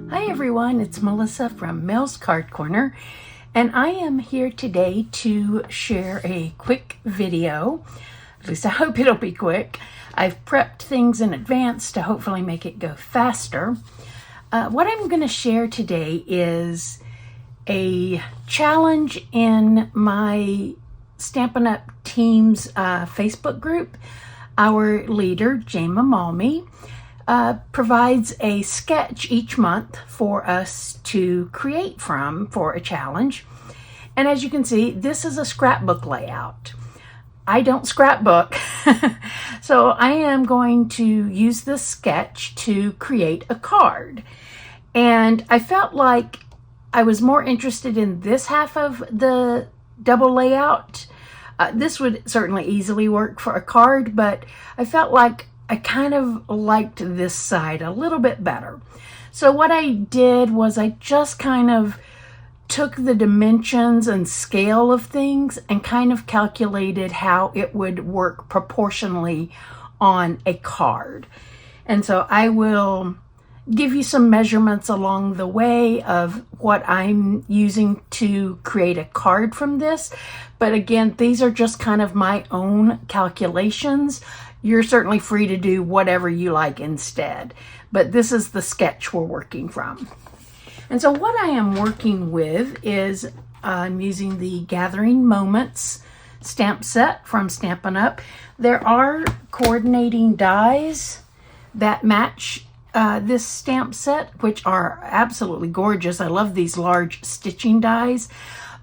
Hi everyone, it's Melissa from Mel's Card Corner, and I am here today to share a quick video. At least I hope it'll be quick. I've prepped things in advance to hopefully make it go faster. What I'm going to share today is a challenge in my Stampin' Up! Team's Facebook group. Our leader, Jama Malmy, provides a sketch each month for us to create from for a challenge. And as you can see, this is a scrapbook layout. I don't scrapbook, so I am going to use this sketch to create a card. And I felt like I was more interested in this half of the double layout. This would certainly easily work for a card, but I felt like I kind of liked this side a little bit better. So what I did was I just kind of took the dimensions and scale of things and kind of calculated how it would work proportionally on a card. And so I will give you some measurements along the way of what I'm using to create a card from this. But again, these are just kind of my own calculations. You're certainly free to do whatever you like instead, but this is the sketch we're working from. And so what I am working with is I'm using the Gathering Moments stamp set from Stampin' Up! There are coordinating dies that match this stamp set, which are absolutely gorgeous. I love these large stitching dies,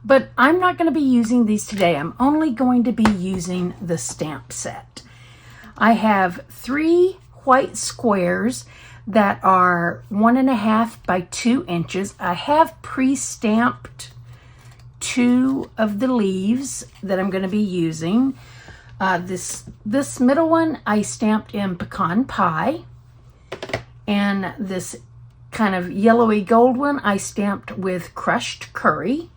but I'm not going to be using these today. I'm only going to be using the stamp set. I have 3 white squares that are 1.5 by 2 inches. I have pre-stamped 2 of the leaves that I'm going to be using. This middle one I stamped in pecan pie, and this kind of yellowy gold one I stamped with crushed curry.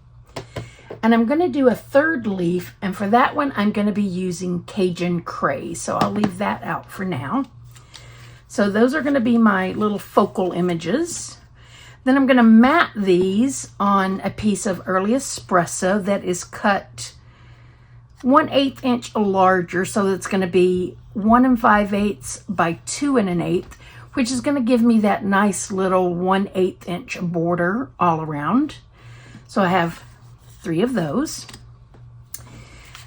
And I'm going to do a 3rd leaf, and for that one I'm going to be using Cajun Craze, so I'll leave that out for now. So those are going to be my little focal images. Then I'm going to mat these on a piece of early espresso that is cut 1/8 inch larger, so that's going to be 1 5/8 by 2 1/8, which is going to give me that nice little 1/8 inch border all around. So I have 3 of those.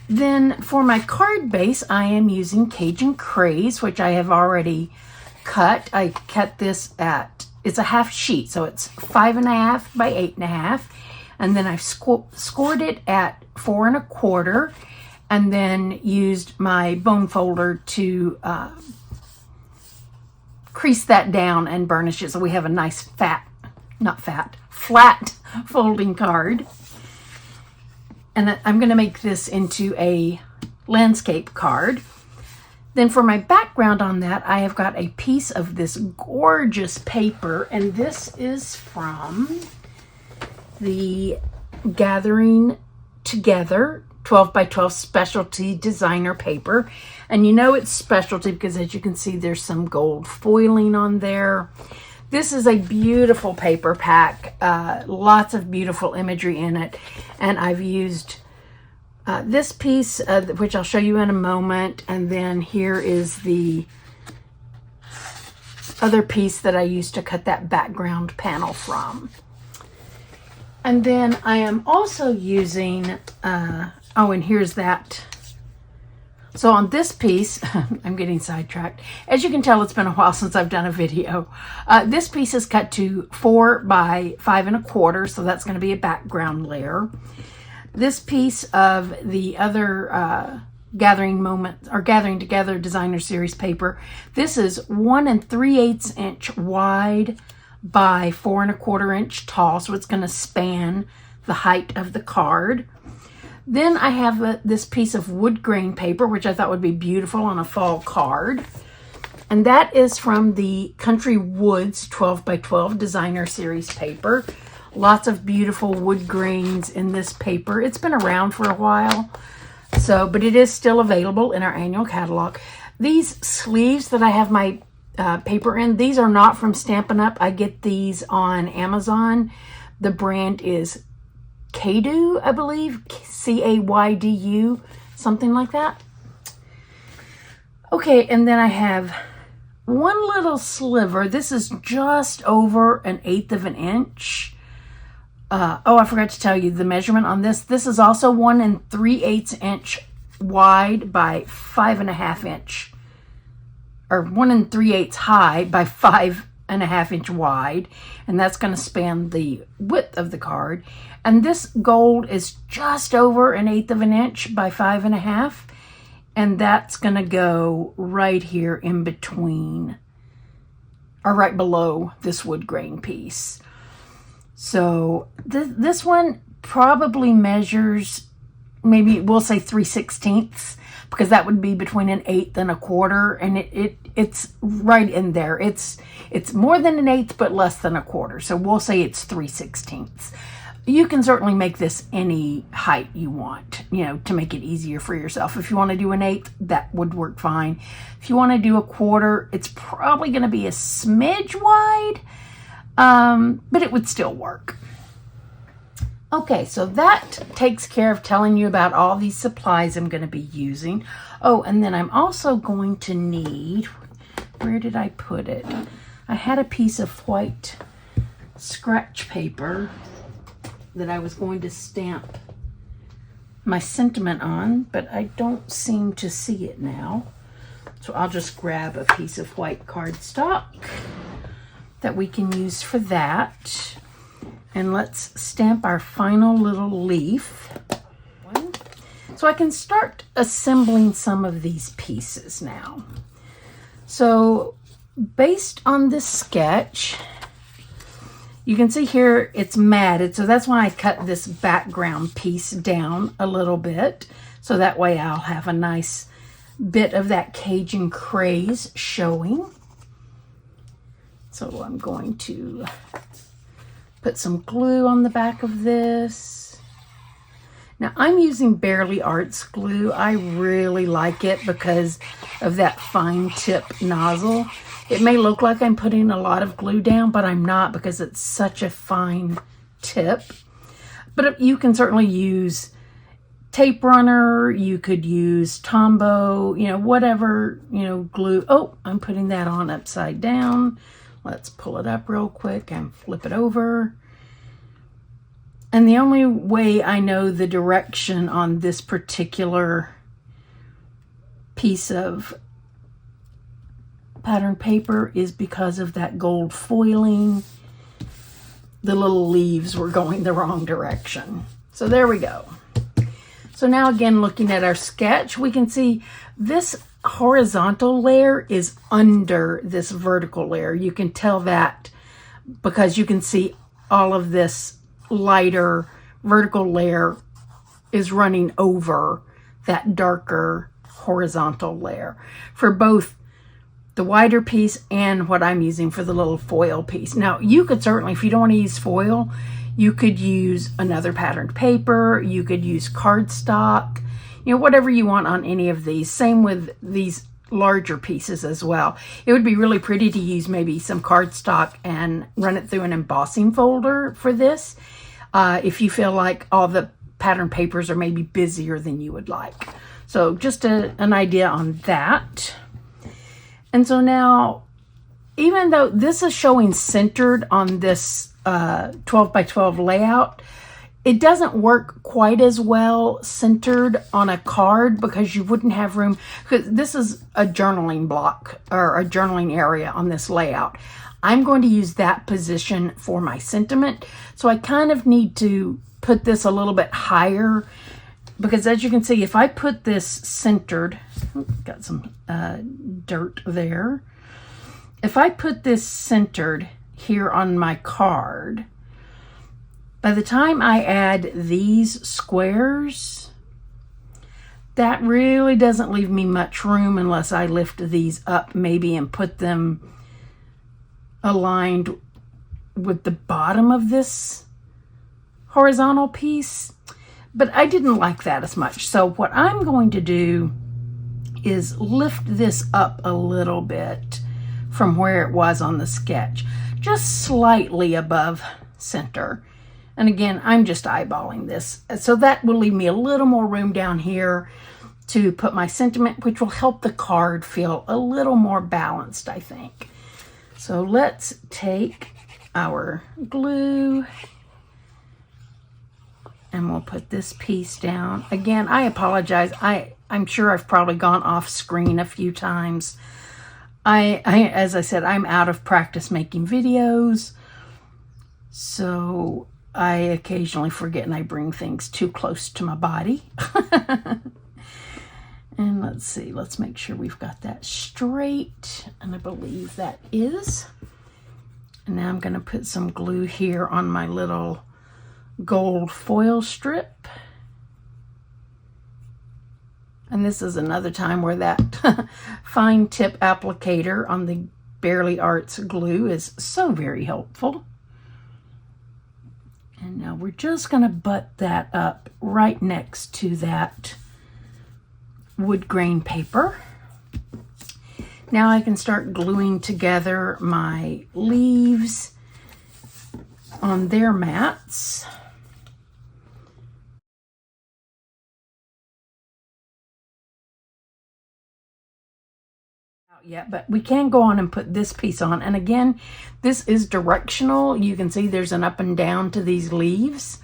Then for my card base, I am using Cajun Craze, which I have already cut. I cut this at, it's a half sheet, so it's 5.5 by 8.5. And then I've scored it at 4 1/4, and then used my bone folder to crease that down and burnish it so we have a nice flat folding card. And I'm going to make this into a landscape card. Then for my background on that, I have got a piece of this gorgeous paper, and this is from the Gathering Together 12 by 12 specialty designer paper. And you know it's specialty because, as you can see, there's some gold foiling on there. This is a beautiful paper pack, lots of beautiful imagery in it. And I've used this piece, which I'll show you in a moment. And then here is the other piece that I used to cut that background panel from. And then I am also using, and here's that. So on this piece, I'm getting sidetracked. As you can tell, it's been a while since I've done a video. This piece is cut to 4 by 5 1/4, so that's going to be a background layer. This piece of the other Gathering Together Designer Series paper, this is 1 3/8 inch wide by 4 1/4 inch tall, so it's going to span the height of the card. Then I have this piece of wood grain paper, which I thought would be beautiful on a fall card. And that is from the Country Woods 12 by 12 Designer Series paper. Lots of beautiful wood grains in this paper. It's been around for a while, but it is still available in our annual catalog. These sleeves that I have my paper in. These are not from Stampin' Up. I get these on Amazon. The brand is Kaydu, I believe. Caydu, something like that. Okay, and then I have one little sliver. This is just over 1/8 of an inch. Oh, I forgot to tell you the measurement on this. This is also 1 3/8 inch wide by 5.5 inch, or 1 3/8 high by 5.5 inch wide, and that's going to span the width of the card. And this gold is just over 1/8 of an inch by 5.5, and that's going to go right here in between, or right below this wood grain piece. So this one probably measures, maybe we'll say 3/16, because that would be between 1/8 and 1/4, and it's right in there. It's more than 1/8, but less than 1/4. So we'll say it's 3/16. You can certainly make this any height you want, you know, to make it easier for yourself. If you want to do 1/8, that would work fine. If you want to do 1/4, it's probably going to be a smidge wide, but it would still work. Okay, so that takes care of telling you about all these supplies I'm going to be using. Oh, and then I'm also going to need, where did I put it? I had a piece of white scratch paper that I was going to stamp my sentiment on, but I don't seem to see it now. So I'll just grab a piece of white cardstock that we can use for that. And let's stamp our final little leaf. So I can start assembling some of these pieces now. So based on this sketch, you can see here it's matted, so that's why I cut this background piece down a little bit, so that way I'll have a nice bit of that Cajun craze showing. So I'm going to put some glue on the back of this. Now I'm using Barely Arts glue. I really like it because of that fine tip nozzle. It may look like I'm putting a lot of glue down, but I'm not, because it's such a fine tip. But you can certainly use tape runner, you could use Tombow, you know, whatever, you know, glue. Oh, I'm putting that on upside down. Let's pull it up real quick and flip it over. And the only way I know the direction on this particular piece of pattern paper is because of that gold foiling. The little leaves were going the wrong direction. So there we go. So now again, looking at our sketch, we can see this horizontal layer is under this vertical layer. You can tell that because you can see all of this lighter vertical layer is running over that darker horizontal layer for both the wider piece and what I'm using for the little foil piece. Now you could certainly, if you don't want to use foil, you could use another patterned paper, you could use cardstock, you know, whatever you want on any of these. Same with these larger pieces as well. It would be really pretty to use maybe some cardstock and run it through an embossing folder for this, if you feel like all the pattern papers are maybe busier than you would like. So just an idea on that. And so now, even though this is showing centered on this 12 by 12 layout, it doesn't work quite as well centered on a card because you wouldn't have room, because this is a journaling block or a journaling area on this layout. I'm going to use that position for my sentiment. So I kind of need to put this a little bit higher, because as you can see, if I put this centered, got some dirt there. If I put this centered here on my card, by the time I add these squares, that really doesn't leave me much room unless I lift these up maybe and put them aligned with the bottom of this horizontal piece. But I didn't like that as much. So what I'm going to do is lift this up a little bit from where it was on the sketch, just slightly above center. And again, I'm just eyeballing this. So that will leave me a little more room down here to put my sentiment, which will help the card feel a little more balanced, I think. So let's take our glue and we'll put this piece down. Again, I apologize. I'm sure I've probably gone off screen a few times. As I said, I'm out of practice making videos, so I occasionally forget and I bring things too close to my body. And let's see, let's make sure we've got that straight, and I believe that is. And now I'm going to put some glue here on my little gold foil strip. And this is another time where that fine tip applicator on the Barely Arts glue is so very helpful. And now we're just going to butt that up right next to that wood grain paper. Now I can start gluing together my leaves on their mats. Yet, but we can go on and put this piece on. And again, this is directional. You can see there's an up and down to these leaves.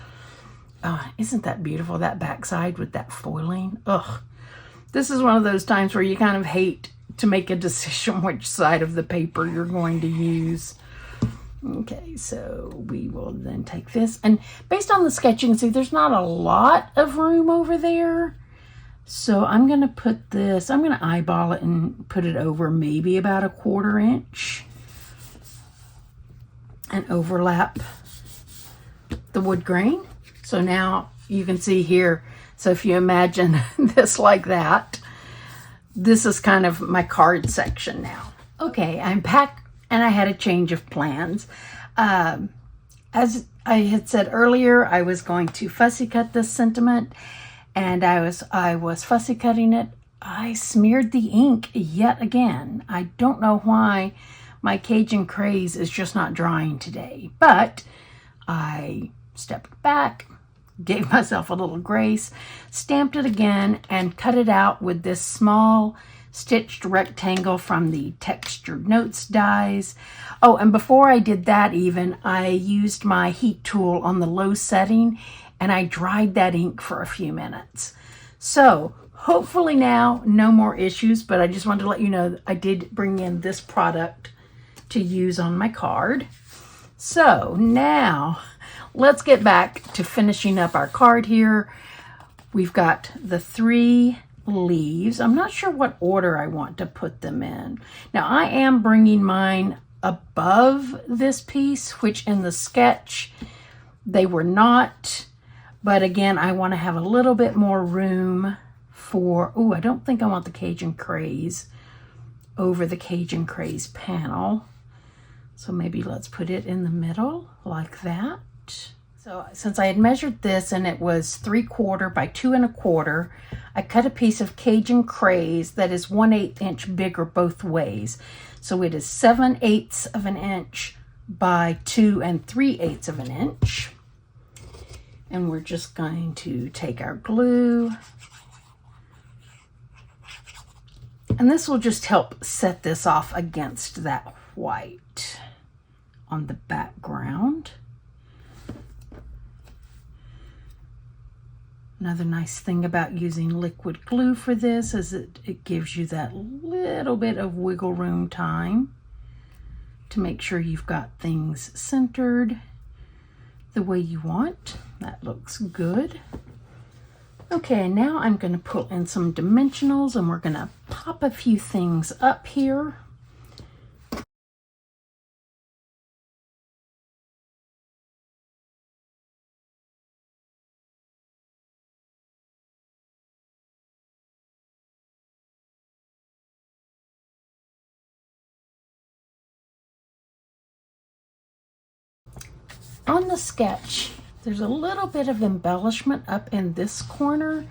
Isn't that beautiful, that backside with that foiling? Ugh. This is one of those times where you kind of hate to make a decision which side of the paper you're going to use. Okay, so we will then take this. And based on the sketch, you can see there's not a lot of room over there. So I'm going to put this, I'm going to eyeball it and put it over maybe about a 1/4 inch and overlap the wood grain. So now you can see here, so if you imagine this like that, this is kind of my card section now. Okay, I'm back and I had a change of plans. As I had said earlier, I was going to fussy cut this sentiment. And I was fussy cutting it. I smeared the ink yet again. I don't know why my Cajun craze is just not drying today. But I stepped back, gave myself a little grace, stamped it again, and cut it out with this small stitched rectangle from the Textured Notes dies. Oh, and before I did that even, I used my heat tool on the low setting and I dried that ink for a few minutes. So hopefully now no more issues, but I just wanted to let you know that I did bring in this product to use on my card. So now let's get back to finishing up our card here. We've got the 3 leaves. I'm not sure what order I want to put them in. Now I am bringing mine above this piece, which in the sketch they were not. But again, I want to have a little bit more room for, oh, I don't think I want the Cajun Craze over the Cajun Craze panel. So maybe let's put it in the middle like that. So since I had measured this and it was 3/4 by 2 1/4, I cut a piece of Cajun Craze that is 1/8 inch bigger both ways. So it is 7/8 of an inch by 2 3/8 of an inch. And we're just going to take our glue. And this will just help set this off against that white on the background. Another nice thing about using liquid glue for this is it gives you that little bit of wiggle room time to make sure you've got things centered the way you want. That looks good. Okay, now I'm going to pull in some dimensionals and we're going to pop a few things up here. On the sketch, there's a little bit of embellishment up in this corner.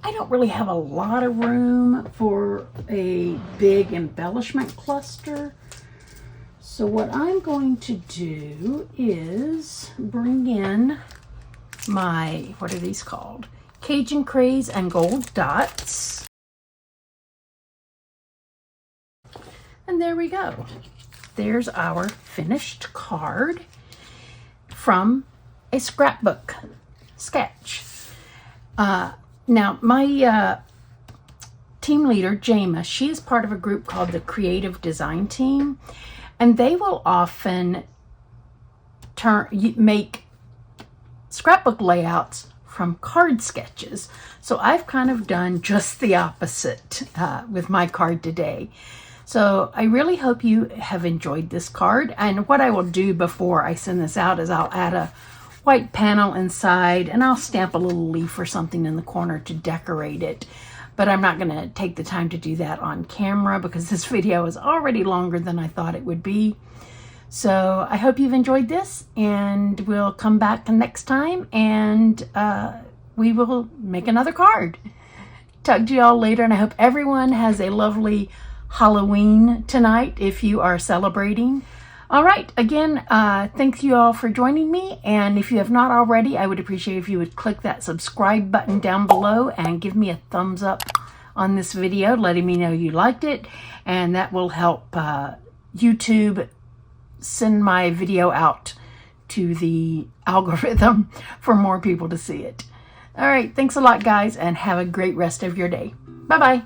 I don't really have a lot of room for a big embellishment cluster. So what I'm going to do is bring in my, what are these called? Cajun Craze and Gold Dots. And there we go. There's our finished card from a scrapbook sketch. Now, my team leader, Jama, she is part of a group called the Creative Design Team, and they will often make scrapbook layouts from card sketches. So I've kind of done just the opposite with my card today. So I really hope you have enjoyed this card. And what I will do before I send this out is I'll add a white panel inside, and I'll stamp a little leaf or something in the corner to decorate it. But I'm not going to take the time to do that on camera because this video is already longer than I thought it would be. So I hope you've enjoyed this, and we'll come back next time and we will make another card. Talk to you all later, and I hope everyone has a lovely Halloween tonight if you are celebrating. All right, again, thank you all for joining me, and if you have not already, I would appreciate if you would click that subscribe button down below and give me a thumbs up on this video, letting me know you liked it, and that will help YouTube send my video out to the algorithm for more people to see it. All right, thanks a lot, guys, and have a great rest of your day. Bye-bye.